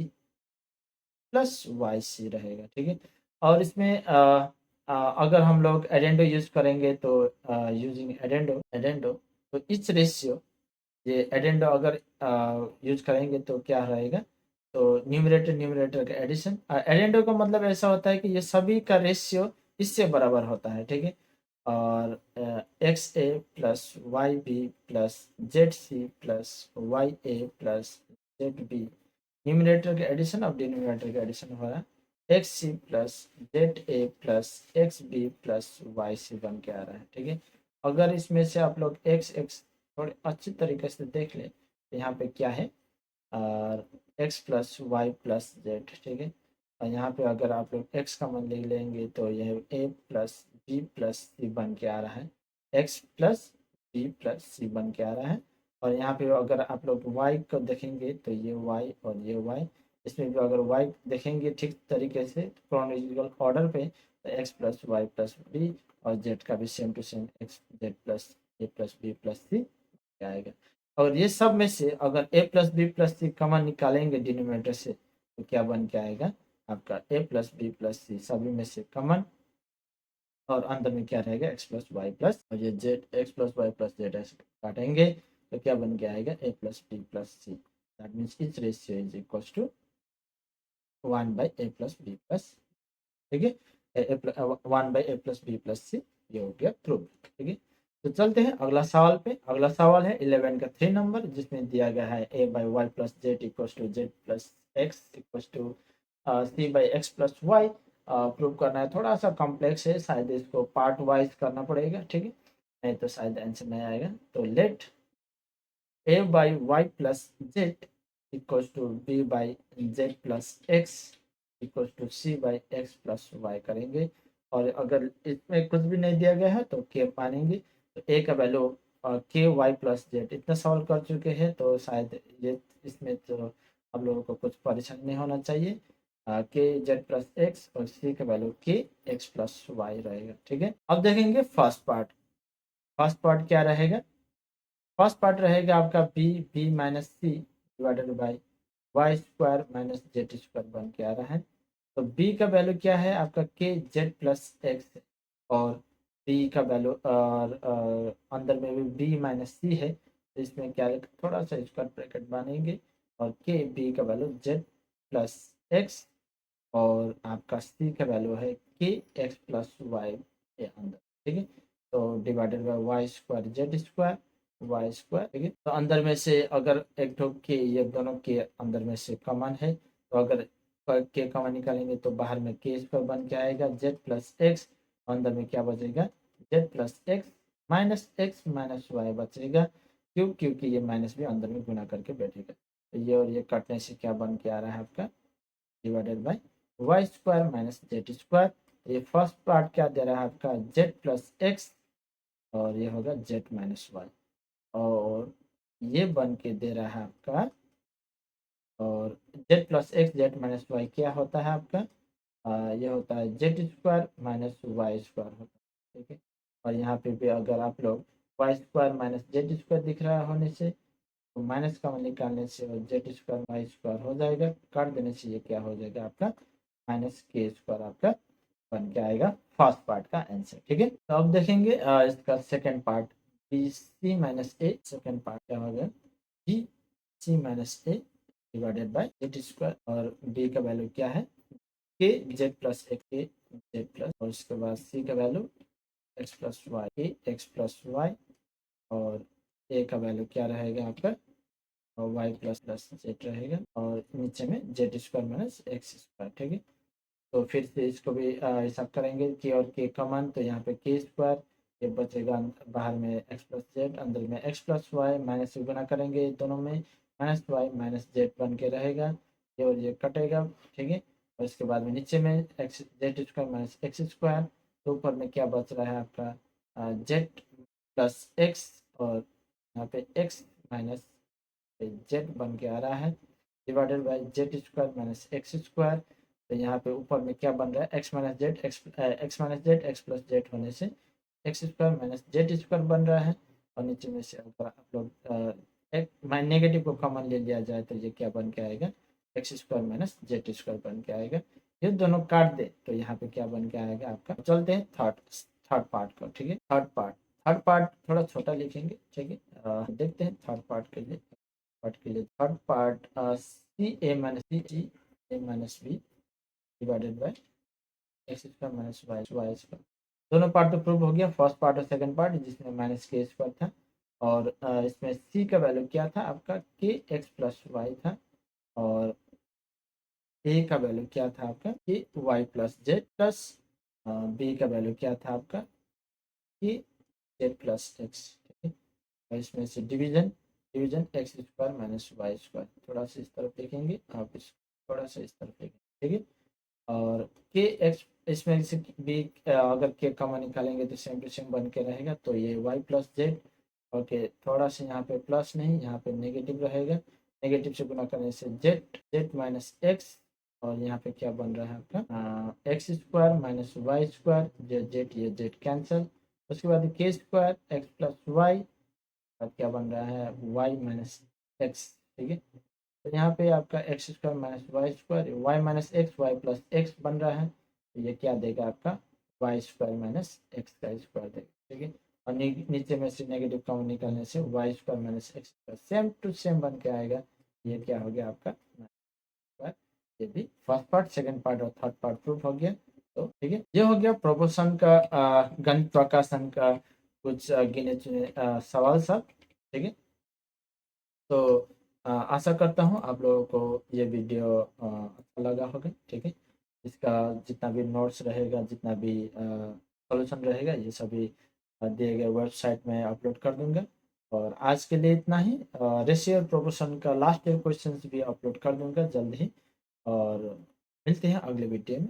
plus Y C रहेगा। ठीक है, और इसमें अगर हम लोग एडेंडो यूज करेंगे तो यूजिंग एडेंडो एडेंडो तो इस रेशियो, ये एडेंडो अगर यूज करेंगे तो क्या रहेगा, तो न्यूमरेटर न्यूमरेटर का एडिशन। एडेंडो का मतलब ऐसा होता है कि ये सभी का रेशियो इससे बराबर होता है। ठीक है, और X A plus Y B plus Z C plus Y A plus Z B, numerator का एडिशन और डिनोमिनेटर का एडिशन हो रहा है X C plus Z A plus X B plus Y C बन के आ रहा है। ठीक है, अगर इसमें से आप लोग एक्स एक्स थोड़े अच्छी तरीके से देख लें तो यहाँ पे क्या है, और x plus Y plus Z. ठीक है, और यहाँ पे अगर आप लोग एक्स का मान ले लेंगे तो यह ए प्लस बी प्लस सी बन के आ रहा है, एक्स प्लस बी प्लस सी बन के आ रहा है। और यहाँ पे अगर आप लोग वाई को देखेंगे तो ये वाई और ये वाई, इसमें भी अगर वाई देखेंगे ठीक तरीके से क्रोनोलॉजिकल ऑर्डर पे तो X plus Y plus B और जेड का भी same to same X Z plus A plus B plus C आएगा। और ये सब में से अगर A plus B plus C common निकालेंगे डिनोमिनेटर से तो क्या बन के आएगा, आपका ए प्लस बी प्लस सी सभी में से कॉमन, और अंदर में क्या रहेगा एक्स प्लस वाई प्लस, और ये Z X plus Y plus Z ऐसे काटेंगे तो क्या बन के आएगा ए plus B plus C. That means each ratio is equal to 1 by A plus B plus. ठीक है, 1 by A plus B plus C, ये हो गया प्रूफ। ठीक है, तो चलते हैं अगला सवाल पे। अगला सवाल है 11 का 3 नंबर, जिसमें दिया गया है A by Y plus Z equal to Z plus x equal to C by x plus Y. Prove करना है, थोड़ा सा कॉम्प्लेक्स है, शायद इसको पार्ट वाइज करना पड़ेगा। ठीक है, नहीं तो शायद आंसर नहीं आएगा। तो let a by Y plus Z equal to B by z plus x equal to C by x plus y करेंगे। और अगर इसमें कुछ भी नहीं दिया गया है तो के मानेंगे। तो ए का वैल्यू के वाई प्लस जेड इतना सॉल्व कर चुके हैं, तो शायद ये इसमें तो हम लोगों को कुछ परेशानी नहीं होना चाहिए। के जेड प्लस एक्स और सी का वैल्यू के एक्स प्लस वाई रहेगा। ठीक है, अब देखेंगे फर्स्ट पार्ट। फर्स्ट पार्ट क्या रहेगा, फर्स्ट पार्ट रहेगा आपका b b minus c divided by y square minus z square बन के आ रहा है। तो बी का वैल्यू क्या है आपका के जेड प्लस एक्स, और बी का वैल्यू और अंदर में भी बी माइनस सी है, तो इसमें क्या थोड़ा सा स्क्वायर ब्रैकेट बनेंगे, और के बी का वैल्यू जेड प्लस एक्स, और आपका सी का वैल्यू है के एक्स प्लस वाई के अंदर। ठीक है, तो divided by y square z square y square. ठीक है, तो अंदर में से अगर एक तो के, ये दोनों के अंदर में से कॉमन है, तो अगर के कॉमन निकालेंगे तो बाहर में के स्क्वायर बन के आएगा जेड प्लस एक्स, अंदर में क्या बचेगा z plus x minus y बचेगा। क्यों, क्योंकि ये माइनस भी अंदर में गुना करके बैठेगा। तो ये और ये कटने से क्या बन के आ रहा है आपका divided by y square minus z square. ये फर्स्ट पार्ट क्या दे रहा है आपका जेड प्लस एक्स, और ये होगा जेड माइनस वाई, और ये बन के दे रहा है आपका, और z plus x z minus y क्या होता है आपका, ये होता है z square minus y square होता है। ठीक है, और यहाँ पे भी अगर आप लोग y square minus z square दिख रहा होने से, तो माइनस का निकालने से और जेड स्क्वायर वाई स्क्वायर हो जाएगा, काट देने से ये क्या हो जाएगा आपका माइनस के स्क्वायर आपका बन के आएगा फर्स्ट पार्ट का आंसर। ठीक है, तो अब देखेंगे इसका second part, B C minus A. Second part क्या हो गया B C minus A divided by Z square, और बी का वैल्यू क्या है के जेड प्लस ए के जेड प्लस, और उसके बाद सी का value x plus y x plus y, और ए का वैल्यू क्या रहेगा आपका, और वाई प्लस प्लस जेड रहेगा, और नीचे में Z square minus x square. ठीक है, तो फिर से इसको भी हिसाब करेंगे के और के कॉमन, तो यहाँ पे के स्क्वायर, ये बचेगा बाहर में एक्स प्लस जेड, अंदर में एक्स प्लस वाई, माइनस से गुना करेंगे दोनों में, माइनस वाई माइनस जेड बन के रहेगा, ये और ये कटेगा। ठीक है, और इसके बाद में नीचे में x Z square minus x square, तो ऊपर में क्या बच रहा है आपका जेड प्लस एक्स, और यहाँ पे एक्स माइनस जेड बन के आ रहा है, divided by Z square minus x square. तो यहाँ पे ऊपर में क्या बन रहा है, x minus Z x minus Z X plus Z होने से X square minus z square बन रहा है, और नीचे में से अगर आप लोग एक नेगेटिव को कॉमन ले लिया जाए तो ये क्या बन के आएगा, x square minus z square बन के आएगा। ये दोनों काट दे तो यहाँ पे क्या बन के आएगा आपका। चलते हैं थर्ड थर्ड पार्ट को। ठीक है, थर्ड पार्ट थोड़ा छोटा लिखेंगे। ठीक है, देखते हैं थर्ड पार्ट के लिए। Third part c a minus c g a minus b divided by x square minus y y square. दोनों पार्ट तो प्रूव हो गया, फर्स्ट पार्ट और सेकंड पार्ट, जिसमें माइनस के स्क्वायर था, और इसमें सी का वैल्यू क्या था आपका, के एक्स प्लस वाई था, और ए का वैल्यू क्या था आपका, के y plus z plus b का वैल्यू क्या था आपका, के जेड प्लस एक्स। ठीक है, और इसमें से division division x square minus y square, थोड़ा सा इस तरफ देखेंगे आप, इस थोड़ा सा इस तरफ देखेंगे। ठीक है, और के एक्स इसमें से भी अगर के कॉमन निकालेंगे तो सेम टू सेम बन के रहेगा, तो ये वाई प्लस जेड, ओके थोड़ा सा यहाँ पे प्लस नहीं, यहाँ पे नेगेटिव रहेगा, नेगेटिव से गुना करने से जेड जेड माइनस एक्स, और यहाँ पे क्या बन रहा है आपका x square minus y square, ये जेड कैंसिल, उसके बाद के स्क्वायर एक्स प्लस वाई, अब क्या बन रहा है वाई माइनस एक्स। ठीक है, तो यहाँ पे आपका x square minus y square, y minus x y plus x बन रहा है, तो ये क्या देगा आपका वाई स्क्वायर माइनस एक्स का स्क्वायर देगा। ठीक है, और नीचे में से नेगेटिव कॉमन निकालने से y square minus x square same to same बन के आएगा। ये क्या हो गया आपका स्क्वायर। ये भी फर्स्ट पार्ट सेकंड पार्ट और थर्ड पार्ट प्रूफ हो गया। तो ठीक है, ये हो गया प्रोपोर्शन का गणित प्रकाशन का कुछ गिने चुने सवाल सब। ठीक है, तो आशा करता हूँ आप लोगों को ये वीडियो अच्छा लगा होगा। ठीक है, इसका जितना भी नोट्स रहेगा, जितना भी सॉल्यूशन रहेगा, ये सभी दिए गए वेबसाइट में अपलोड कर दूंगा। और आज के लिए इतना ही, रेशियो और प्रोपोर्शन का लास्ट ईयर क्वेश्चंस भी अपलोड कर दूंगा जल्द ही, और मिलते हैं अगले वीडियो में।